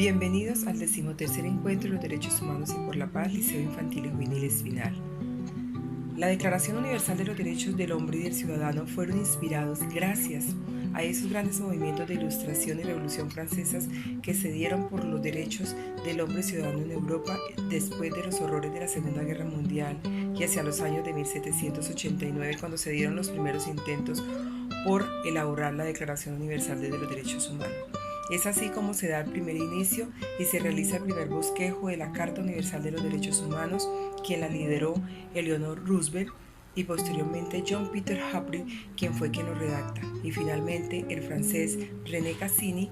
Bienvenidos al 13º Encuentro de los Derechos Humanos y por la Paz, Liceo Infantil y Juvenil Espinal. La Declaración Universal de los Derechos del Hombre y del Ciudadano fueron inspirados gracias a esos grandes movimientos de Ilustración y Revolución francesas que se dieron por los derechos del hombre ciudadano en Europa después de los horrores de la Segunda Guerra Mundial y hacia los años de 1789, cuando se dieron los primeros intentos por elaborar la Declaración Universal de los Derechos Humanos. Es así como se da el primer inicio y se realiza el primer bosquejo de la Carta Universal de los Derechos Humanos, quien la lideró Eleanor Roosevelt, y posteriormente John Peter Humphrey, quien fue quien lo redacta, y finalmente el francés René Cassin,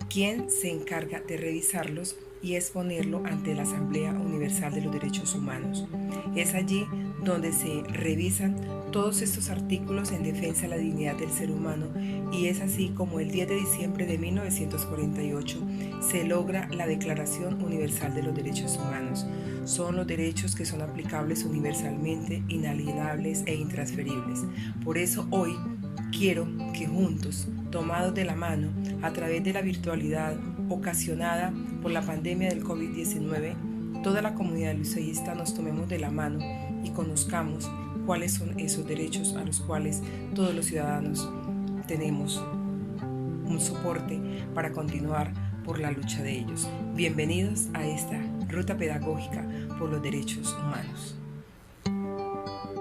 quien se encarga de revisarlos y exponerlo ante la Asamblea Universal de los Derechos Humanos. Es allí donde se revisan todos estos artículos en defensa de la dignidad del ser humano, y es así como el 10 de diciembre de 1948 se logra la Declaración Universal de los Derechos Humanos. Son los derechos que son aplicables universalmente, inalienables e intransferibles. Por eso hoy quiero que juntos, tomados de la mano, a través de la virtualidad ocasionada por la pandemia del COVID-19, toda la comunidad liceísta nos tomemos de la mano y conozcamos cuáles son esos derechos a los cuales todos los ciudadanos tenemos un soporte para continuar por la lucha de ellos. Bienvenidos a esta ruta pedagógica por los derechos humanos.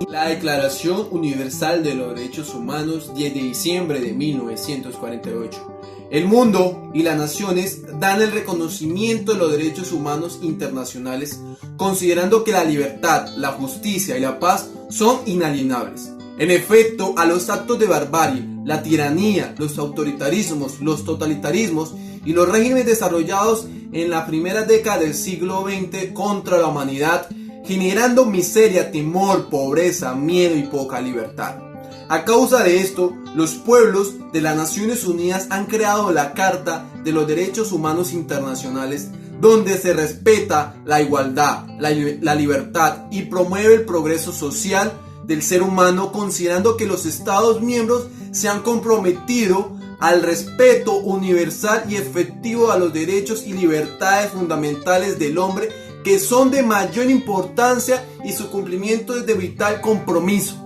La Declaración Universal de los Derechos Humanos, 10 de diciembre de 1948. El mundo y las naciones dan el reconocimiento de los derechos humanos internacionales, considerando que la libertad, la justicia y la paz son inalienables. En efecto, a los actos de barbarie, la tiranía, los autoritarismos, los totalitarismos y los regímenes desarrollados en la primera década del siglo XX contra la humanidad, generando miseria, temor, pobreza, miedo y poca libertad. A causa de esto, los pueblos de las Naciones Unidas han creado la Carta de los Derechos Humanos Internacionales, donde se respeta la igualdad, la libertad y promueve el progreso social del ser humano, considerando que los Estados miembros se han comprometido al respeto universal y efectivo a los derechos y libertades fundamentales del hombre, que son de mayor importancia, y su cumplimiento es de vital compromiso.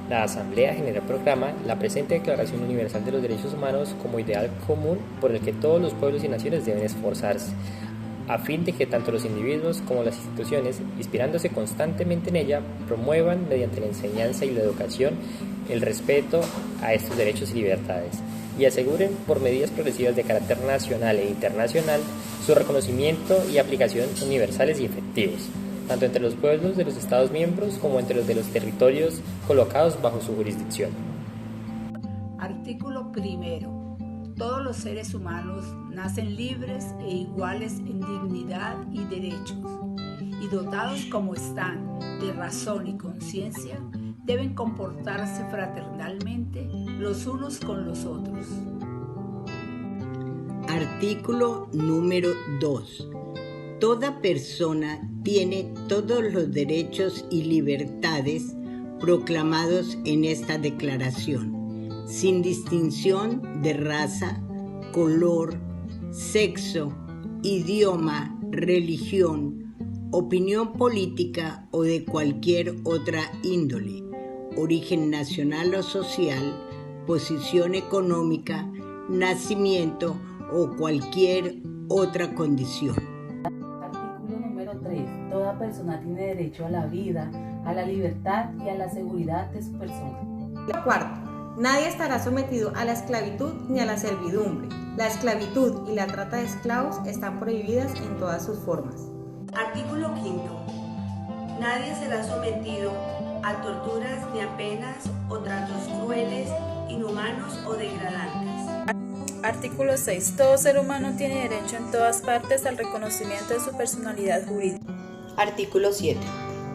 La Asamblea General proclama la presente Declaración Universal de los Derechos Humanos como ideal común por el que todos los pueblos y naciones deben esforzarse, a fin de que tanto los individuos como las instituciones, inspirándose constantemente en ella, promuevan mediante la enseñanza y la educación el respeto a estos derechos y libertades, y aseguren por medidas progresivas de carácter nacional e internacional su reconocimiento y aplicación universales y efectivos, tanto entre los pueblos de los Estados miembros como entre los de los territorios colocados bajo su jurisdicción. Artículo primero. Todos los seres humanos nacen libres e iguales en dignidad y derechos, y dotados como están de razón y conciencia, deben comportarse fraternalmente los unos con los otros. Artículo número 2. Toda persona tiene todos los derechos y libertades proclamados en esta declaración, sin distinción de raza, color, sexo, idioma, religión, opinión política o de cualquier otra índole, origen nacional o social, posición económica, nacimiento o cualquier otra condición. Artículo número 3. Toda persona tiene derecho a la vida, a la libertad y a la seguridad de su persona. Cuarto. Nadie estará sometido a la esclavitud ni a la servidumbre. La esclavitud y la trata de esclavos están prohibidas en todas sus formas. Artículo 5. Nadie será sometido a torturas ni a penas o tratos crueles, inhumanos o degradantes. Artículo 6. Todo ser humano tiene derecho en todas partes al reconocimiento de su personalidad jurídica. Artículo 7.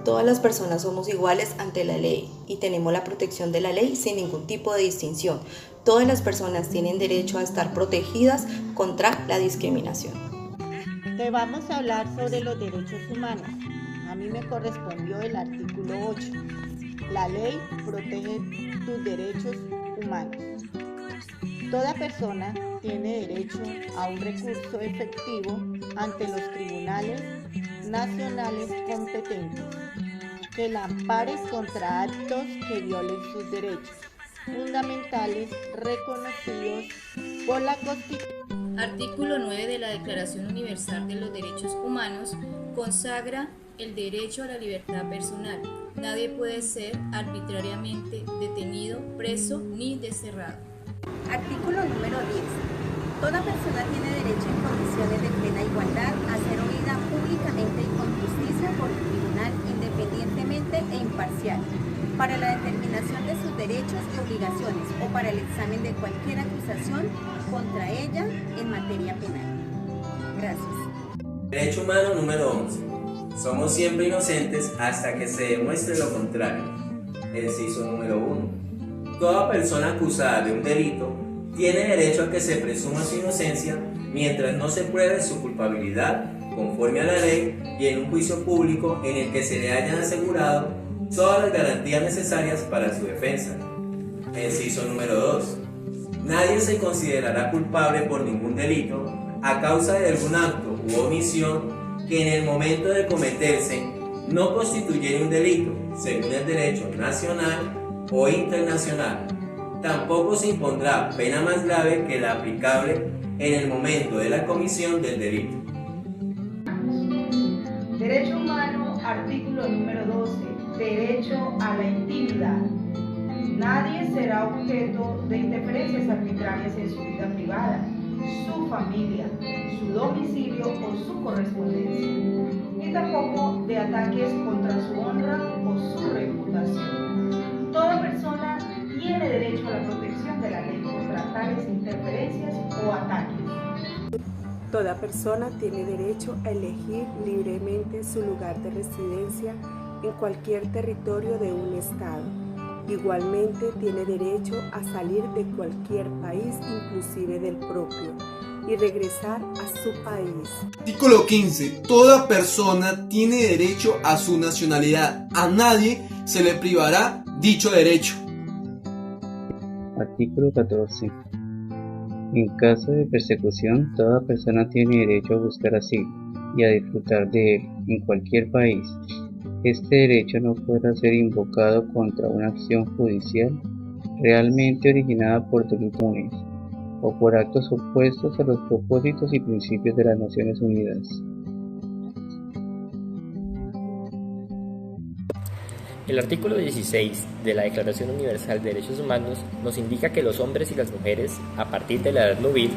Todas las personas somos iguales ante la ley y tenemos la protección de la ley sin ningún tipo de distinción. Todas las personas tienen derecho a estar protegidas contra la discriminación. Te vamos a hablar sobre los derechos humanos. A mí me correspondió el artículo 8. La ley protege tus derechos humanos. Toda persona tiene derecho a un recurso efectivo ante los tribunales nacionales competentes que la amparen contra actos que violen sus derechos fundamentales reconocidos por la Constitución. Artículo 9 de la Declaración Universal de los Derechos Humanos consagra el derecho a la libertad personal. Nadie puede ser arbitrariamente detenido, preso ni desterrado. Artículo número 10. Toda persona tiene derecho en condiciones de plena igualdad a ser oída públicamente y con justicia por el tribunal independientemente e imparcial, para la determinación de sus derechos y obligaciones o para el examen de cualquier acusación contra ella en materia penal. Gracias. Derecho humano número 11. Somos siempre inocentes hasta que se demuestre lo contrario. Inciso número 1. Toda persona acusada de un delito tiene derecho a que se presuma su inocencia mientras no se pruebe su culpabilidad conforme a la ley y en un juicio público en el que se le hayan asegurado todas las garantías necesarias para su defensa. Inciso número 2. Nadie se considerará culpable por ningún delito a causa de algún acto u omisión que en el momento de cometerse no constituyera un delito según el derecho nacional o internacional. Tampoco se impondrá pena más grave que la aplicable en el momento de la comisión del delito. Derecho humano, artículo número 12. Derecho a la intimidad. Nadie será objeto de interferencias arbitrarias en su vida privada, su familia, su domicilio o su correspondencia, ni tampoco de ataques contra su honra o su reputación. Toda persona tiene derecho a la protección de la ley contra tales interferencias o ataques. Toda persona tiene derecho a elegir libremente su lugar de residencia en cualquier territorio de un estado. Igualmente tiene derecho a salir de cualquier país, inclusive del propio, y regresar a su país. Artículo 15. Toda persona tiene derecho a su nacionalidad. A nadie se le privará dicho derecho. Artículo 14. En caso de persecución, toda persona tiene derecho a buscar asilo y a disfrutar de él en cualquier país. Este derecho no podrá ser invocado contra una acción judicial realmente originada por delitos comunes o por actos opuestos a los propósitos y principios de las Naciones Unidas. El artículo 16 de la Declaración Universal de Derechos Humanos nos indica que los hombres y las mujeres, a partir de la edad nubil,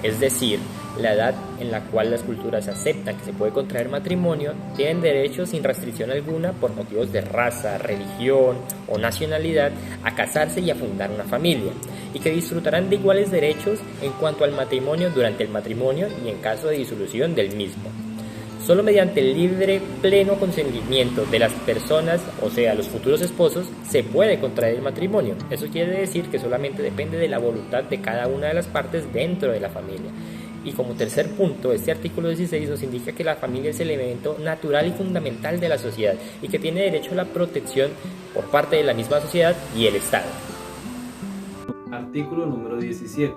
es decir, la edad en la cual las culturas aceptan que se puede contraer matrimonio, tienen derecho sin restricción alguna por motivos de raza, religión o nacionalidad a casarse y a fundar una familia, y que disfrutarán de iguales derechos en cuanto al matrimonio durante el matrimonio y en caso de disolución del mismo. Solo mediante el libre, pleno consentimiento de las personas, o sea, los futuros esposos, se puede contraer el matrimonio. Eso quiere decir que solamente depende de la voluntad de cada una de las partes dentro de la familia. Y como tercer punto, este artículo 16 nos indica que la familia es el elemento natural y fundamental de la sociedad y que tiene derecho a la protección por parte de la misma sociedad y el Estado. Artículo número 17.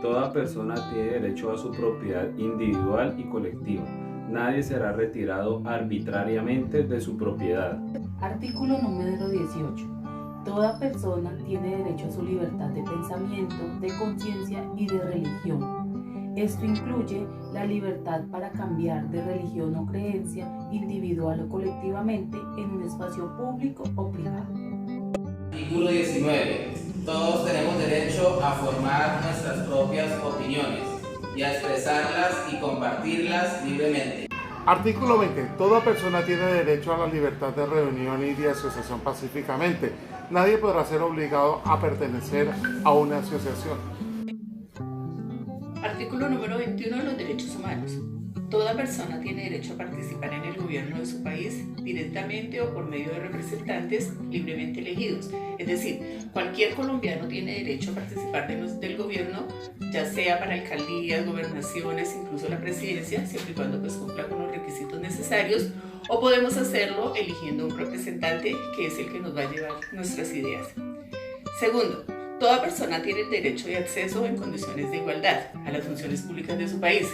Toda persona tiene derecho a su propiedad individual y colectiva. Nadie será retirado arbitrariamente de su propiedad. Artículo número 18. Toda persona tiene derecho a su libertad de pensamiento, de conciencia y de religión. Esto incluye la libertad para cambiar de religión o creencia, individual o colectivamente, en un espacio público o privado. Artículo 19. Todos tenemos derecho a formar nuestras propias opiniones y a expresarlas y compartirlas libremente. Artículo 20. Toda persona tiene derecho a la libertad de reunión y de asociación pacíficamente. Nadie podrá ser obligado a pertenecer a una asociación. Artículo número 21 de los derechos humanos. Toda persona tiene derecho a participar en el gobierno de su país directamente o por medio de representantes libremente elegidos. Es decir, cualquier colombiano tiene derecho a participar del gobierno, ya sea para alcaldías, gobernaciones, incluso la presidencia, siempre y cuando pues cumpla con los requisitos necesarios, o podemos hacerlo eligiendo un representante que es el que nos va a llevar nuestras ideas. Segundo, Toda persona tiene el derecho de acceso en condiciones de igualdad a las funciones públicas de su país.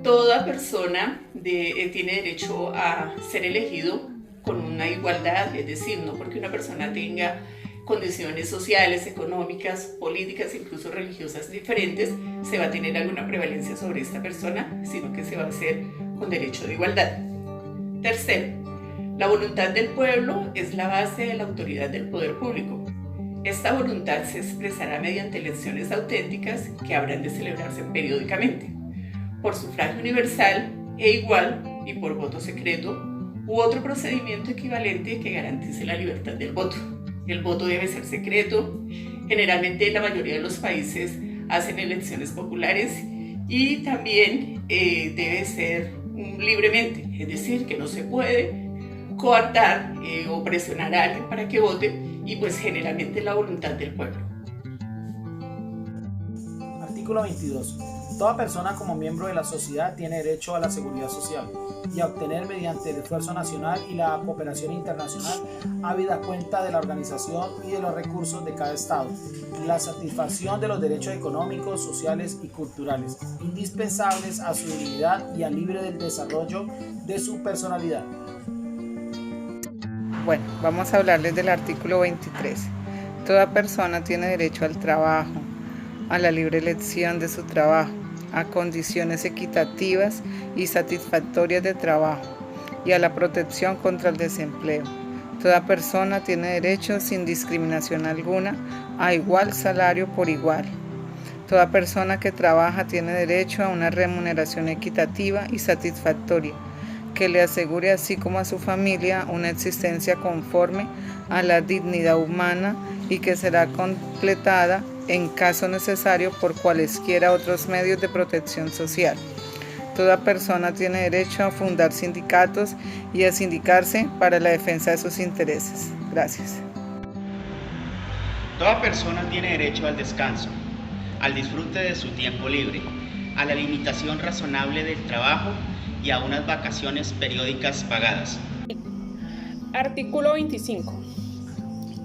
Toda persona tiene derecho a ser elegido con una igualdad, es decir, no porque una persona tenga condiciones sociales, económicas, políticas, incluso religiosas diferentes, se va a tener alguna prevalencia sobre esta persona, sino que se va a hacer con derecho de igualdad. Tercero, la voluntad del pueblo es la base de la autoridad del poder público. Esta voluntad se expresará mediante elecciones auténticas que habrán de celebrarse periódicamente, por sufragio universal e igual y por voto secreto u otro procedimiento equivalente que garantice la libertad del voto. El voto debe ser secreto. Generalmente la mayoría de los países hacen elecciones populares y también debe ser libremente, es decir, que no se puede coartar o presionar a alguien para que vote y pues generalmente la voluntad del pueblo. Artículo 22. Toda persona como miembro de la sociedad tiene derecho a la seguridad social y a obtener mediante el esfuerzo nacional y la cooperación internacional habida cuenta de la organización y de los recursos de cada Estado, la satisfacción de los derechos económicos, sociales y culturales, indispensables a su dignidad y al libre desarrollo de su personalidad. Bueno, vamos a hablarles del artículo 23. Toda persona tiene derecho al trabajo, a la libre elección de su trabajo, a condiciones equitativas y satisfactorias de trabajo y a la protección contra el desempleo. Toda persona tiene derecho, sin discriminación alguna, a igual salario por igual. Toda persona que trabaja tiene derecho a una remuneración equitativa y satisfactoria, que le asegure así como a su familia una existencia conforme a la dignidad humana y que será completada en caso necesario por cualesquiera otros medios de protección social. Toda persona tiene derecho a fundar sindicatos y a sindicarse para la defensa de sus intereses. Gracias. Toda persona tiene derecho al descanso, al disfrute de su tiempo libre, a la limitación razonable del trabajo y a unas vacaciones periódicas pagadas. Artículo 25.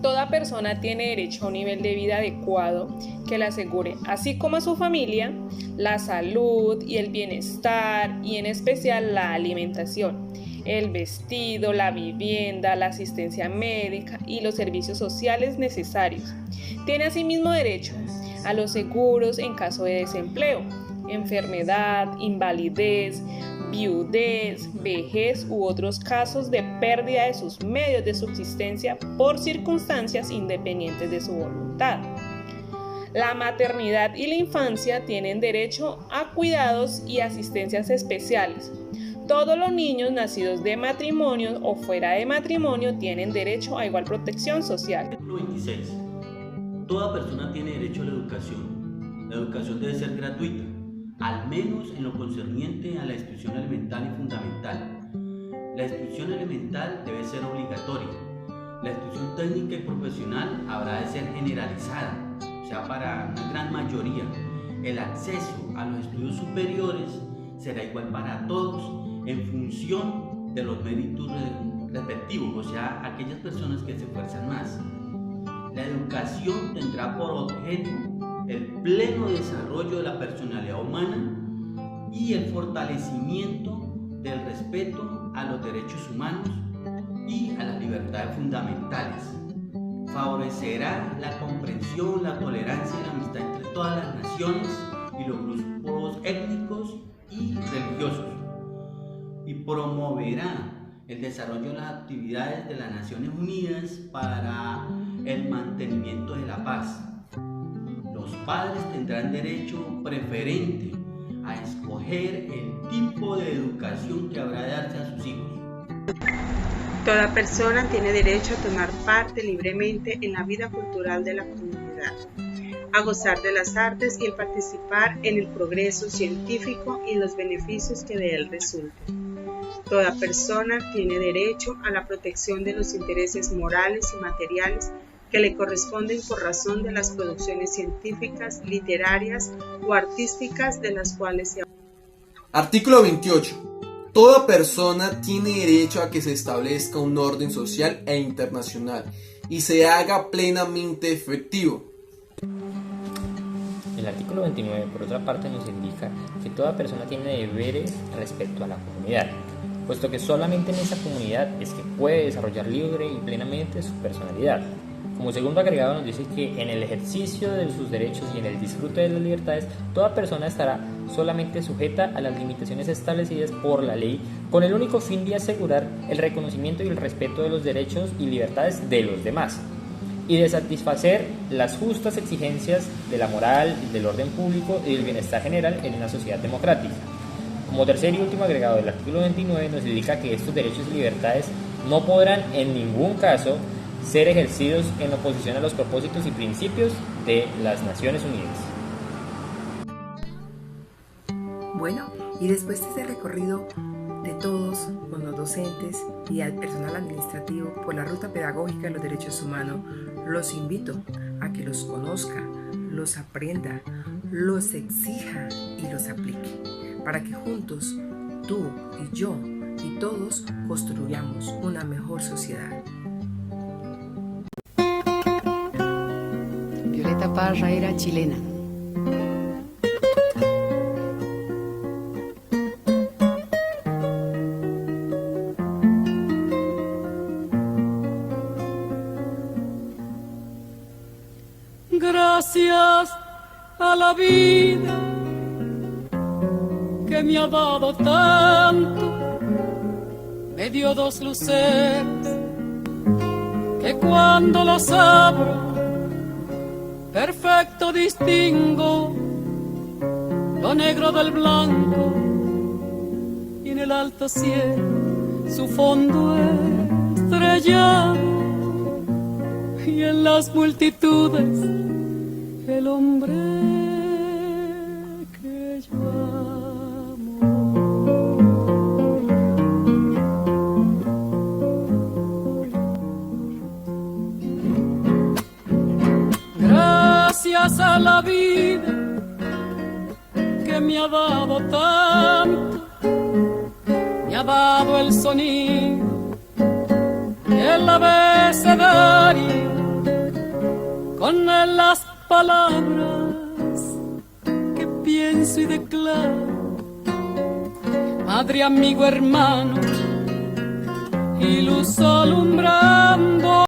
Toda persona tiene derecho a un nivel de vida adecuado que le asegure, así como a su familia, la salud y el bienestar y en especial la alimentación, el vestido, la vivienda, la asistencia médica y los servicios sociales necesarios. Tiene asimismo derecho a los seguros en caso de desempleo, enfermedad, invalidez, viudez, vejez u otros casos de pérdida de sus medios de subsistencia por circunstancias independientes de su voluntad. La maternidad y la infancia tienen derecho a cuidados y asistencias especiales. Todos los niños nacidos de matrimonio o fuera de matrimonio tienen derecho a igual protección social. Artículo 26. Toda persona tiene derecho a la educación. La educación debe ser gratuita, al menos en lo concerniente a la instrucción elemental y fundamental. La instrucción elemental debe ser obligatoria. La instrucción técnica y profesional habrá de ser generalizada, o sea, para una gran mayoría. El acceso a los estudios superiores será igual para todos en función de los méritos respectivos, o sea, aquellas personas que se esfuerzan más. La educación tendrá por objeto el pleno desarrollo de la personalidad humana y el fortalecimiento del respeto a los derechos humanos y a las libertades fundamentales. Favorecerá la comprensión, la tolerancia y la amistad entre todas las naciones y los grupos étnicos y religiosos, y promoverá el desarrollo de las actividades de las Naciones Unidas para el mantenimiento de la paz. Los padres tendrán derecho preferente a escoger el tipo de educación que habrá de darse a sus hijos. Toda persona tiene derecho a tomar parte libremente en la vida cultural de la comunidad, a gozar de las artes y a participar en el progreso científico y los beneficios que de él resulten. Toda persona tiene derecho a la protección de los intereses morales y materiales que le corresponden por razón de las producciones científicas, literarias o artísticas de las cuales se... Artículo 28. Toda persona tiene derecho a que se establezca un orden social e internacional y se haga plenamente efectivo. El artículo 29, por otra parte, nos indica que toda persona tiene deberes respecto a la comunidad, puesto que solamente en esa comunidad es que puede desarrollar libre y plenamente su personalidad. Como segundo agregado nos dice que en el ejercicio de sus derechos y en el disfrute de las libertades, toda persona estará solamente sujeta a las limitaciones establecidas por la ley, con el único fin de asegurar el reconocimiento y el respeto de los derechos y libertades de los demás, y de satisfacer las justas exigencias de la moral, del orden público y del bienestar general en una sociedad democrática. Como tercer y último agregado del artículo 29 nos indica que estos derechos y libertades no podrán en ningún caso ser ejercidos en oposición a los propósitos y principios de las Naciones Unidas. Bueno, y después de este recorrido de todos, con los docentes y al personal administrativo por la ruta pedagógica de los derechos humanos, los invito a que los conozca, los aprenda, los exija y los aplique, para que juntos, tú y yo y todos construyamos una mejor sociedad. Violeta Parra era chilena. Gracias a la vida que me ha dado tanto, me dio dos luceros que cuando los abro perfecto distingo lo negro del blanco, y en el alto cielo su fondo estrellado, y en las multitudes el hombre que yo gracias a la vida que me ha dado tanto, me ha dado el sonido y el abecedario, con él las palabras que pienso y declaro, madre, amigo, hermano, y luz alumbrando.